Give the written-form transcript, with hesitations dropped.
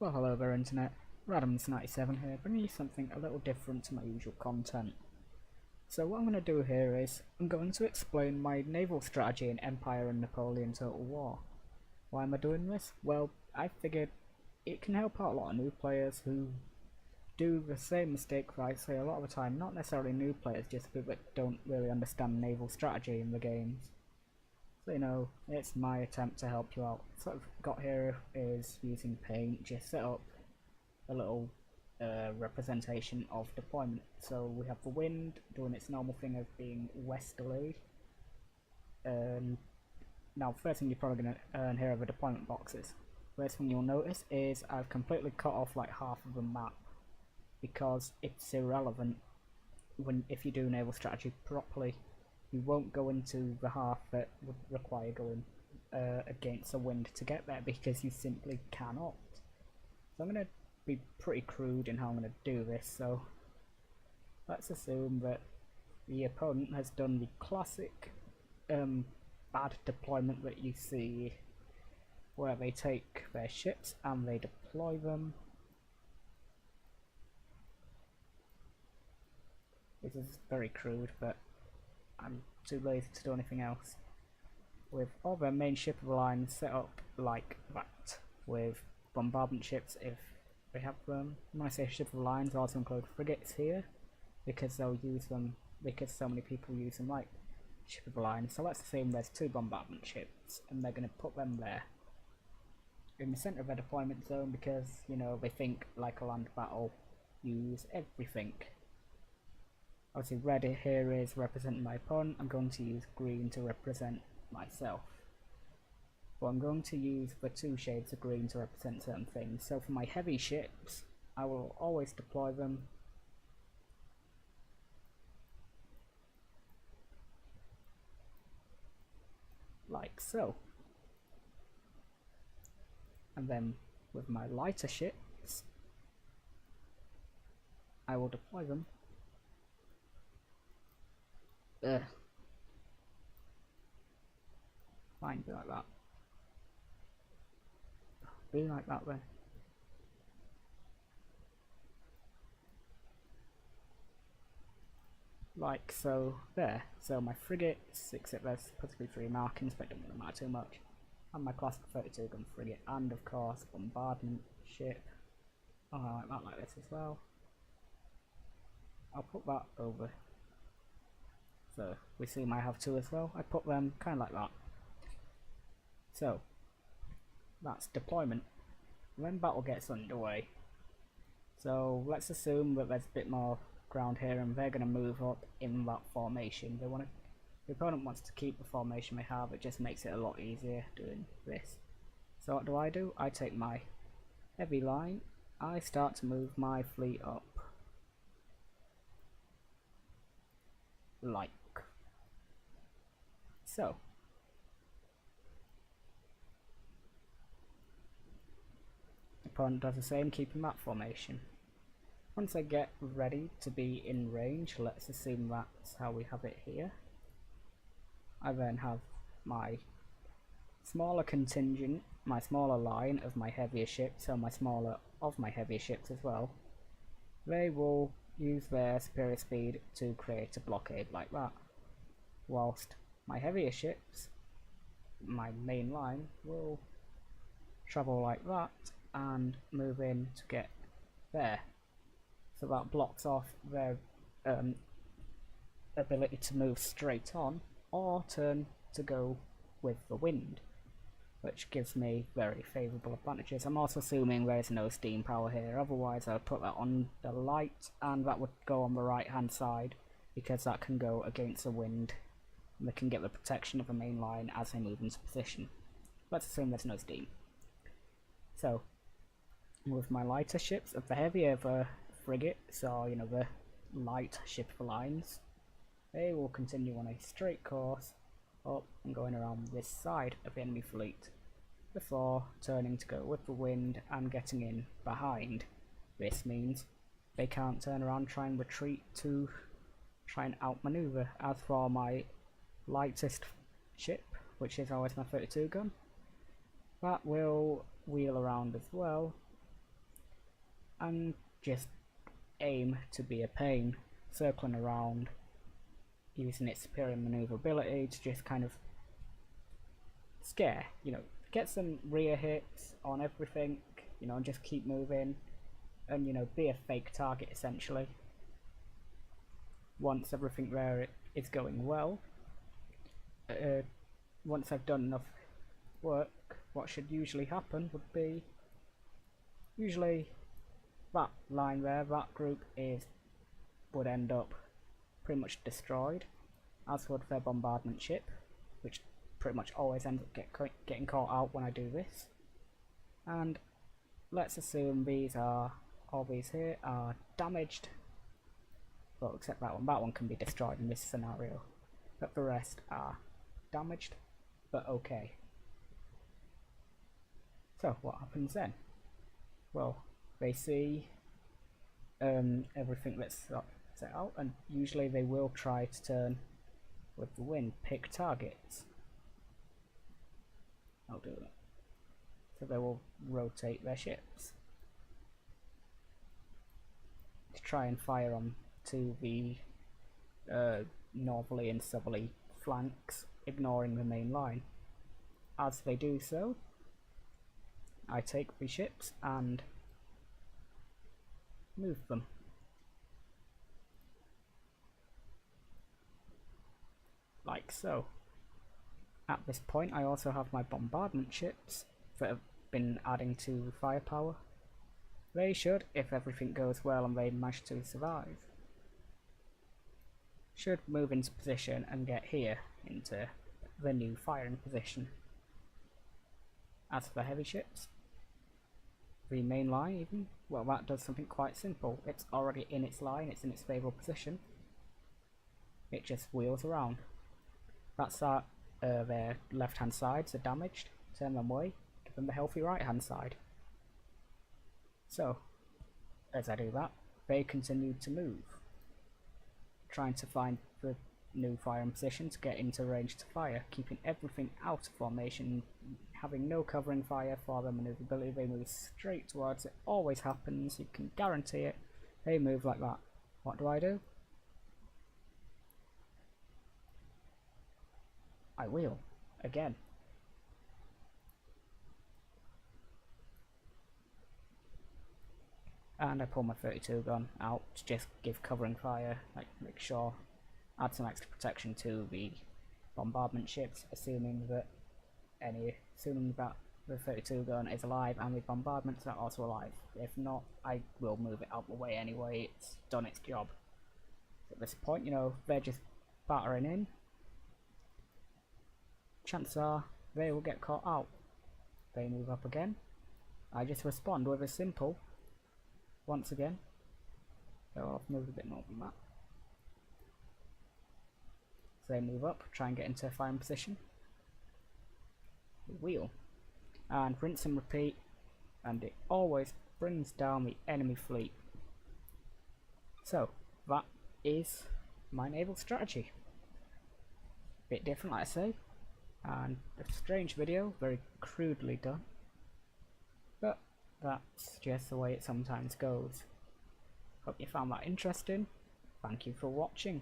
Well, hello there Internet, Radams97 here, bringing you something a little different to my usual content. So what I'm going to do here is, I'm going to explain my naval strategy in Empire and Napoleon Total War. Why am I doing this? Well, I figured it can help out a lot of new players who do the same mistake that I say a lot of the time, not necessarily new players, just people that don't really understand naval strategy in the games. So it's my attempt to help you out. So what I've got here is using paint, just set up a little representation of deployment. So we have the wind doing its normal thing of being westerly. Now first thing you're probably going to hear are the deployment boxes. First thing you'll notice is I've completely cut off like half of the map because it's irrelevant if you do naval strategy properly. You won't go into the half that would require going against the wind to get there because you simply cannot. So I'm going to be pretty crude in how I'm going to do this. So let's assume that the opponent has done the classic bad deployment that you see, where they take their ships and they deploy them. This is very crude, but I'm too lazy to do anything else. With all their main ship of the line set up like that, with bombardment ships if they have them. When I say ship of the lines, I also include frigates here, because they'll use them, because so many people use them like ship of the line. So let's assume there's 2 bombardment ships, and they're going to put them there in the centre of their deployment zone because, they think like a land battle, use everything. Obviously red here is representing my opponent. I'm going to use green to represent myself. But I'm going to use the 2 shades of green to represent certain things. So for my heavy ships, I will always deploy them like so. And then with my lighter ships, I will deploy them fine, be like that. Be like that then. Like so, there. So my frigates, except there's possibly 3 markings, but it doesn't really matter too much. And my classic 32 gun frigate, and of course, bombardment ship. Oh, I like that like this as well. I'll put that over. So we see I have 2 as well. I put them kind of like that. So that's deployment. When battle gets underway, so let's assume that there's a bit more ground here and they're going to move up in that formation. The opponent wants to keep the formation they have. It just makes it a lot easier doing this. So what do? I take my heavy line, I start to move my fleet up like so. Opponent does the same, keeping that formation. Once I get ready to be in range, let's assume that's how we have it here. I then have my smaller contingent, my smaller line of my heavier ships, so my smaller of my heavier ships as well. They will use their superior speed to create a blockade like that, whilst my heavier ships, my main line, will travel like that and move in to get there. So that blocks off their ability to move straight on or turn to go with the wind, which gives me very favourable advantages. I'm also assuming there's no steam power here, otherwise I would put that on the light and that would go on the right hand side because that can go against the wind and they can get the protection of the main line as they move into position. Let's assume there's no steam. So with my lighter ships, of the heavier the frigates, or the light ship lines, they will continue on a straight course up and going around this side of the enemy fleet before turning to go with the wind and getting in behind. This means they can't turn around and try and retreat to try and outmaneuver. As for my lightest ship, which is always my 32 gun, that will wheel around as well and just aim to be a pain, circling around, using its superior maneuverability to just kind of scare, get some rear hits on everything, and just keep moving, and be a fake target essentially. Once everything there is going well, once I've done enough work, what should usually happen would be, usually that line there, that group would end up pretty much destroyed, as would their bombardment ship, which pretty much always ends up getting caught out when I do this. And let's assume all these here are damaged, well, except that one. That one can be destroyed in this scenario, but the rest are damaged, but okay. So what happens then? Well, they see everything that's set out, and usually they will try to turn with the wind, pick targets. I'll do that. So they will rotate their ships to try and fire on to the northerly and southerly flanks, ignoring the main line. As they do so, I take the ships and move them. Like so. At this point I also have my bombardment ships that have been adding to firepower. They should, if everything goes well and they manage to survive, should move into position and get here into the new firing position. As for the heavy ships, the main line even, well, that does something quite simple. It's already in its line, it's in its favourable position. It just wheels around. That's their left hand sides are damaged, turn them away, give them the healthy right hand side. So, as I do that, they continue to move, trying to find the new firing position to get into range to fire, keeping everything out of formation, having no covering fire for their maneuverability. They move straight towards it, always happens, you can guarantee it. They move like that. What do? I wheel again. And I pull my 32 gun out to just give covering fire, like make sure, add some extra protection to the bombardment ships, assuming that the 32 gun is alive and the bombardments are also alive. If not, I will move it out of the way anyway, it's done its job. At this point, they're just battering in. Chances are they will get caught out. They move up again. I just respond with a simple, once again. I'll move a bit more than that. So they move up, try and get into a firing position. Wheel. And rinse and repeat, and it always brings down the enemy fleet. So, that is my naval strategy. Bit different, like I say, and a strange video, very crudely done, but that's just the way it sometimes goes. Hope you found that interesting. Thank you for watching.